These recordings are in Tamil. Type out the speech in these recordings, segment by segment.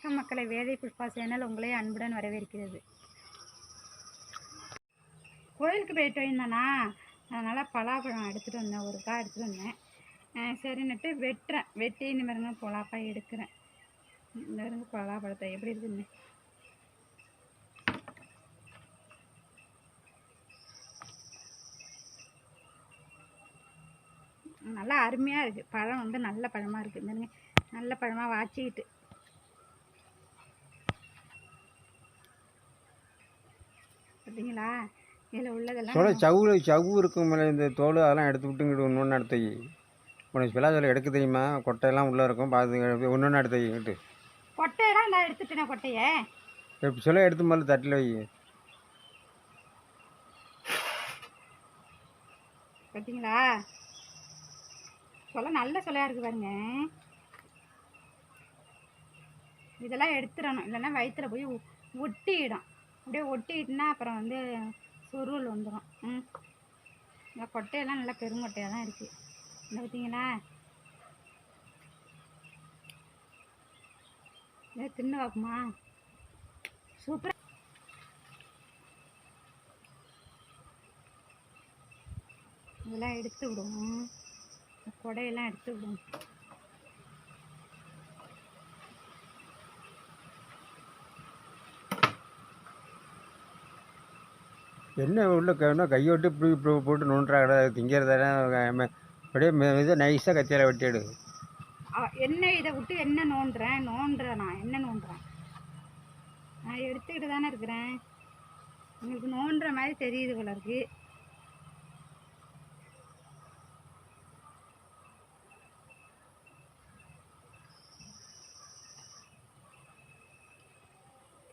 வணக்கம் மக்களை, வேதை புஷ்பா சேனல் உங்களை அன்புடன் வரவேற்கிறது. கோயிலுக்கு போயிட்டு வந்தேன்னா, அதனால் பலாப்பழம் எடுத்துகிட்டு வந்தேன், ஒரு காய் எடுத்துகிட்டு வந்தேன். சரின்னுட்டு வெட்டி இந்த மாதிரிங்க பலாப்பழம் எடுக்கிறேன். இந்த மாதிரிங்க பலாப்பழத்தை எப்படி இருக்குன்னு நல்லா அருமையாக இருக்குது. பழம் வந்து நல்ல பழமாக இருக்குது. இந்த நல்ல பழமாக வாச்சிக்கிட்டு பார்த்தீங்களா, இதில் உள்ளதெல்லாம் சவ்வு இருக்கும். இந்த தோல் அதெல்லாம் எடுத்து விட்டுங்கிட்டு ஒன்று எடுத்து உனக்கு பிளாஜோல எடுக்க தெரியுமா? கொட்டையெல்லாம் உள்ளே இருக்கும், பார்த்து ஒன்று எடுத்துக்கிட்டு. கொட்டையெல்லாம் நான் எடுத்துட்டேன். கொட்டையை எப்படி சொல்ல எடுத்து மேலே தட்டில் வை. பார்த்தீங்களா, சொல்ல நல்ல சொல்லையாக இருக்குது பாருங்க. இதெல்லாம் எடுத்துடணும், இல்லைன்னா வயிற்றுல போய் ஒட்டிடும். அப்படியே ஒட்டிட்டுனா அப்புறம் வந்து சுருள் வந்துடும். இந்த கொட்டையெல்லாம் நல்லா பெருங்கொட்டையாக தான் இருக்குது. இந்த பார்த்தீங்களா, இதை தின்னு பார்க்குமா? சூப்பராக. இதெல்லாம் எடுத்து விடுவோம், கொடையெல்லாம் எடுத்து விடுவோம். என்ன உள்ள கையோட்டு இப்படி இப்படி போட்டு நோண்டுறாங்க. திங்கிறதானே அப்படியே இதை நைஸாக கத்தியால் வெட்டிடு. என்ன இதை விட்டு என்ன நோண்டுறேன்? நான் என்ன நோண்டுறேன்? நான் எடுத்துக்கிட்டு தானே இருக்கிறேன். உங்களுக்கு நோண்டுற மாதிரி தெரியுது போல இருக்கு.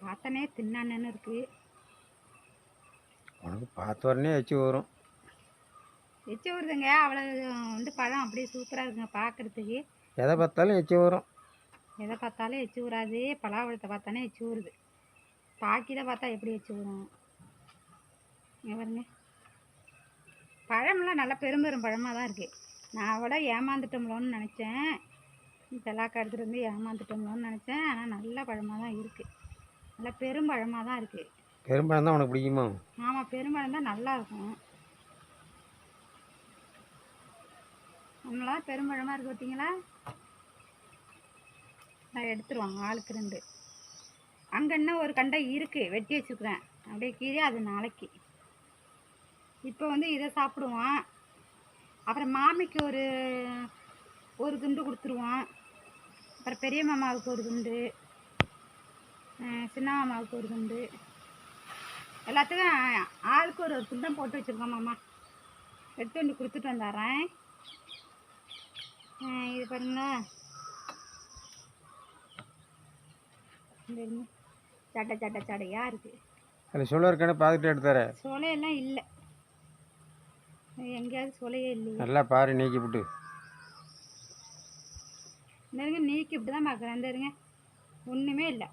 பார்த்தனே தின்னான்னு இருக்கு. உனக்கு பார்த்த உடனே எச்சு வரும். எச்சு வருதுங்க. அவ்வளோ வந்து பழம் அப்படியே சூப்பராக இருக்குங்க பார்க்குறதுக்கு. எதை பார்த்தாலும் எச்சு வரும். எதை பார்த்தாலும் எச்சு வராது. பலாப்பழத்தை பார்த்தானே எச்சு வருது. பாக்கிதை பார்த்தா எப்படி எச்சு வரும்? இங்கே பாருங்க, பழமெல்லாம் நல்லா பெரும் பழமாக தான் இருக்குது. நான் விட ஏமாந்துட்டோம்லோன்னு நினச்சேன். தெலாக்கா எடுத்துகிட்டு வந்து ஏமாந்துட்டோம்லோன்னு நினச்சேன். ஆனால் நல்ல பழமாக தான் இருக்குது. நல்லா பெரும்பழமாக தான் இருக்குது. பெரும்பழம் தான் உனக்கு பிடிக்குமா? ஆமாம், பெரும்பழம் தான் நல்லா இருக்கும். நம்மளாம் பெரும்பழமாக இருக்குது பார்த்தீங்களா. நான் எடுத்துருவாங்க ஆளுக்கு 2. அங்கே இன்னும் ஒரு கண்டை இருக்குது, வெட்டி வச்சுருக்குறேன். அப்படியே கீழே அது நாளைக்கு. இப்போ வந்து இதை சாப்பிடுவான். அப்புறம் மாமிக்கு ஒரு துண்டு கொடுத்துருவான். அப்புறம் பெரிய மாமாவுக்கு ஒரு துண்டு, சின்ன மாமாவுக்கு ஒரு துண்டு, எல்லாத்துக்கும் ஆளுக்கு ஒரு துண்டம் போட்டு வச்சுருக்கோம். மாமா எடுத்து வந்து கொடுத்துட்டு வந்துடுறேன். இது பாருங்களா, சட்டையாக இருக்குது. அதில் சொல்ல இருக்கானே பார்த்துட்டு எடுத்தார. சொலையெல்லாம் இல்லை, எங்கேயாவது சொலையே இல்லை. நல்லா பாரு, நீக்கி விட்டு. இந்த நீக்கி விட்டு தான் பார்க்குறேன். இந்த இருங்க, ஒன்றுமே இல்லை.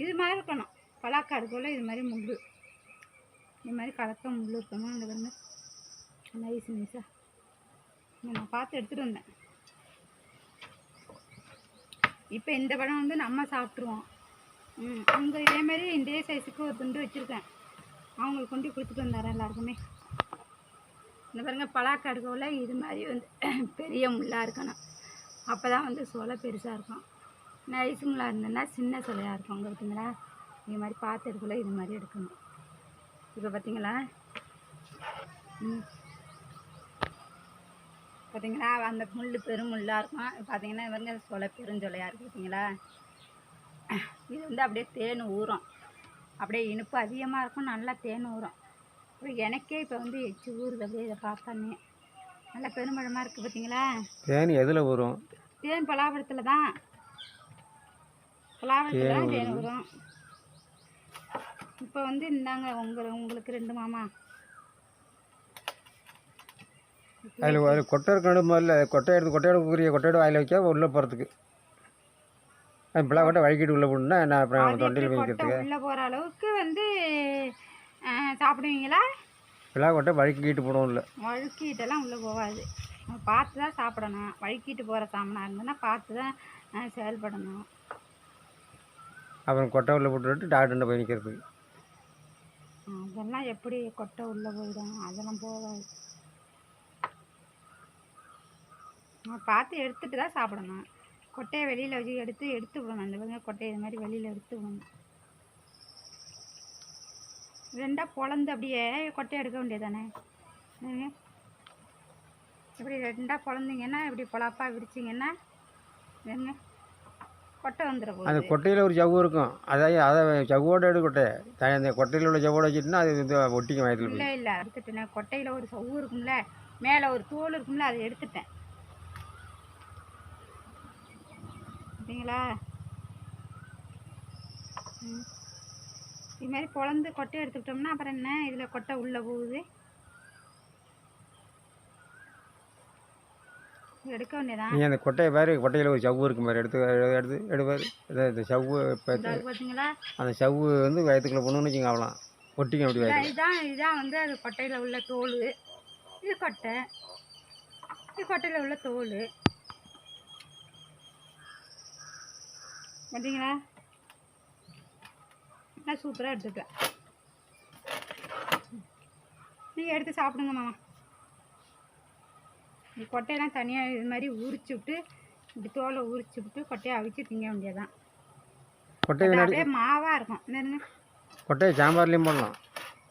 இது மாதிரி இருக்கணும். பலாக்காடு போல் இது மாதிரி முள்ளு, இது மாதிரி கலக்க முள்ளு இருக்கணும். இந்த பாருங்க, நைஸாக நான் பார்த்து எடுத்துகிட்டு வந்தேன். இப்போ இந்த பழம் வந்து நம்ம சாப்பிட்ருவோம். அங்கே இதேமாரி இந்த சைஸுக்கு ஒரு துண்டு வச்சுருக்கேன். அவங்களுக்கு கொண்டு கொடுத்துட்டு வந்தாரேன் எல்லாருக்குமே. இந்த பாருங்க, பலாக்காடு போல் இது மாதிரி வந்து பெரிய முள்ளாக இருக்கணும். அப்போ தான் வந்து சொலை பெருசாக இருக்கும். நைஸ் முள்ளாக இருந்ததுன்னா சின்ன சொலையாக இருக்கும். அங்கே பார்த்தீங்களா, இது மாதிரி பார்த்து எடுக்கல, இது மாதிரி எடுக்கணும். இப்போ பார்த்தீங்களா, பார்த்தீங்களா, அந்த முள் பெருமுள்ளாக இருக்கும். பார்த்தீங்கன்னா இது வந்து சொலை பெருஞ்சொலையாக இருக்குது. பார்த்தீங்களா, இது வந்து அப்படியே தேன் ஊறும். அப்படியே இனிப்பு அதிகமாக இருக்கும், நல்லா தேன் ஊறும். அப்புறம் எனக்கே இப்போ வந்து எச்சு ஊறுது அப்படியே இதை பார்த்தானே. நல்லா பெரும்பழமாக இருக்குது. பார்த்தீங்களா, தேன் எதில் வரும்? தேன் பலாப்பழத்தில் தான். பலாப்பழத்தில் தான் தேன் வரும். இப்போ வந்து இந்தாங்க உங்களுக்கு 2 மாமா. அதில் கொட்டை இருக்கணும். முதல்ல கொட்டையோட வாயில் வைக்க உள்ளே போகிறதுக்கு. இப்பெல்லாம் கொட்டை வழுக்கிட்டு உள்ளே போடணுன்னா நான் அப்புறம் தொண்டையில் வைக்கிறதுக்கு உள்ளே போகிற அளவுக்கு வந்து சாப்பிடுவீங்களா? இப்பெல்லாம் கொட்டை வழுக்கிட்டு போடும். இல்லை, வழுக்கிட்டெல்லாம் உள்ளே போகாது. பார்த்து தான் சாப்பிடணும். வழுக்கிட்டு போகிற சாமனாக இருந்ததுன்னா பார்த்து தான் செயல்படணும். அப்புறம் கொட்டை உள்ள போட்டுவிட்டு டாக்டர்கிட்ட போய் நிற்கிறதுக்கு. அதெல்லாம் எப்படி கொட்டை உள்ளே போயிடும், அதெல்லாம் போகாது. பார்த்து எடுத்துட்டு தான் சாப்பிடணும். கொட்டையை வெளியில் வச்சு எடுத்து விடணும். அந்த பாருங்க கொட்டையை இது மாதிரி வெளியில் எடுத்து விடணும். ரெண்டாக பொழந்து அப்படியே கொட்டையை எடுக்க வேண்டியதானே. இப்படி ரெண்டாக பொழந்தீங்கன்னா இப்படி பொழப்பாக விரிச்சிங்கன்னா வேணுங்க கொட்டை வந்துட போகுது. அந்த கொட்டையில் ஒரு ஜவ்வு இருக்கும், அதை ஜவ்வோட எடு கொட்டையை. அந்த கொட்டையில் உள்ள ஜவ்வோட வச்சுட்டுனா அது இது ஒட்டிக்கும் வயத்தில். இல்லை எடுத்துட்டேன். கொட்டையில் ஒரு சவ்வு இருக்கும்ல, மேலே ஒரு தோல் இருக்கும்ல, அதை எடுத்துட்டேன். சரிங்களா? இது மாதிரி பொழந்து கொட்டையை எடுத்துக்கிட்டோம்னா அப்புறம் என்ன, இதில் கொட்டை உள்ளே போகுது, எடுக்க வேண்டியதான். நீ அந்த கொட்டையை பாரு, கொட்டையில் ஒரு சவ்வு இருக்கும் பாரு, எடுப்பாரு. இந்த சவ்வு பார்த்தீங்களா? அந்த சவ்வு வந்து வயத்துக்குள்ளே போகணுன்னு வச்சுங்க, அவ்வளோ ஒட்டிக்கும் அப்படி வயது. இதுதான் வந்து அது கொட்டையில் உள்ள தோல். இது கொட்டை, இது கொட்டையில் உள்ள தோல். பார்த்தீங்களா? நான் சூப்பராக எடுத்துட்டேன். நீங்கள் எடுத்து சாப்பிடுங்க மாமா. கொட்டையெல்லாம் தனியாக இது மாதிரி உரிச்சு விட்டு, இப்படி தோலை உரிச்சு விட்டு கொட்டையை அவிச்சு திங்க வேண்டியதான். கொட்டையை மாவாக இருக்கும். என்னங்க, கொட்டையை சாம்பார்லேயும் போடலாம்.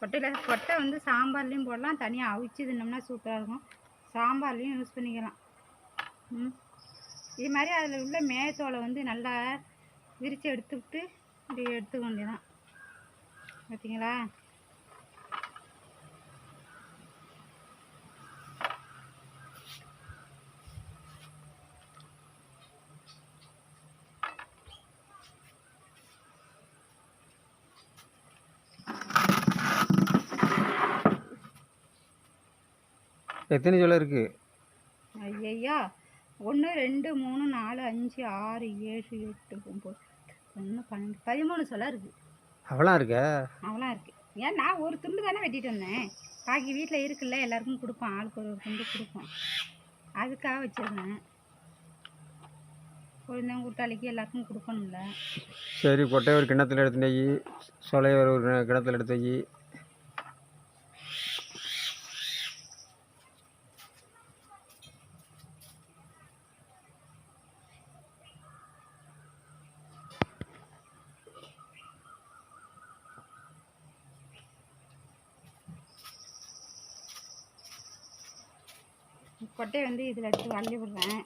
கொட்டை வந்து சாம்பார்லேயும் போடலாம், தனியாக அவிச்சு தின்னோம்னா சூப்பராக இருக்கும். சாம்பார்லேயும் யூஸ் பண்ணிக்கலாம். இது மாதிரி அதில் உள்ள மேத்தோலை வந்து நல்லா விரித்து எடுத்துவிட்டு இப்படி எடுத்துக்க வேண்டியதான். பார்த்தீங்களா? எத்தனை சொல்ல இருக்குது? ஐயா 1 2 3 4 5 6 7 8 9 10 11 12 13 சொல்ல இருக்குது. அவ்வளோ இருக்கா? அவ்வளோ இருக்குது. ஏன் நான் ஒரு துண்டு தானே வெட்டிட்டு வந்தேன். பாக்கி வீட்டில் இருக்குல்ல, எல்லாருக்கும் கொடுப்போம், ஆளுக்கு ஒரு துண்டு கொடுப்போம், அதுக்காக வச்சுருந்தேன். குழந்தைங்க கூட்டாளிக்கு எல்லாருக்கும் கொடுக்கணும்ல. சரி, கொட்டையை ஒரு கிணத்துல எடுத்து நெய், சொலையை ஒரு கிணத்துல எடுத்து வை. கொட்டையை வந்து இதில் எடுத்து அள்ளி விடுறேன்.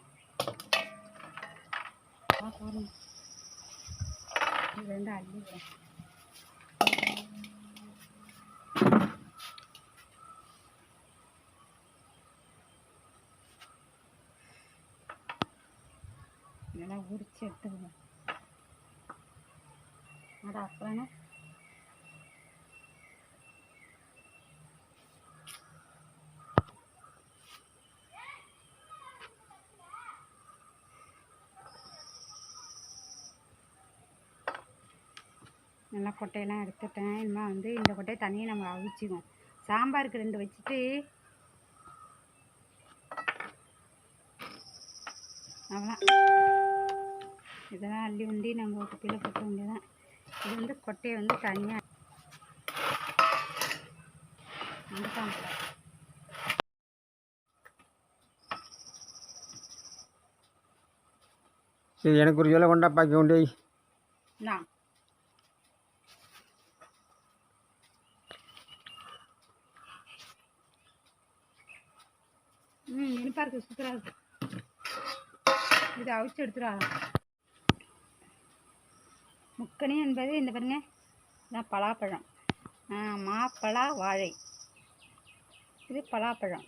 இது ரெண்டு அள்ளி விடுறேன். நல்லா உரிச்சு எடுத்துக்குவேன். அது அப்புறம் நல்லா கொட்டையெல்லாம் எடுத்துட்டேன். இனிமேல் வந்து இந்த கொட்டையை தனியாக நம்ம அவிச்சிக்குவோம். சாம்பாருக்கு 2 வச்சுட்டு அவ்வளோ இதெல்லாம் அள்ளி உண்டி நம்ம ஒரு குப்பியில் போட்ட வேண்டியதான். இது வந்து கொட்டையை வந்து தனியாக சரி, எனக்கு ஒரு சொல்ல கொண்டா பாக்கி கொண்டு வை. நான் இனிப்பாக இருக்குது, சூப்பராக இருக்குது. இதை அவிச்சு எடுத்துடாதான். முக்கணி என்பது இந்த பாருங்க, இதான் பலாப்பழம். மாப்பழா வாழை, இது பலாப்பழம்.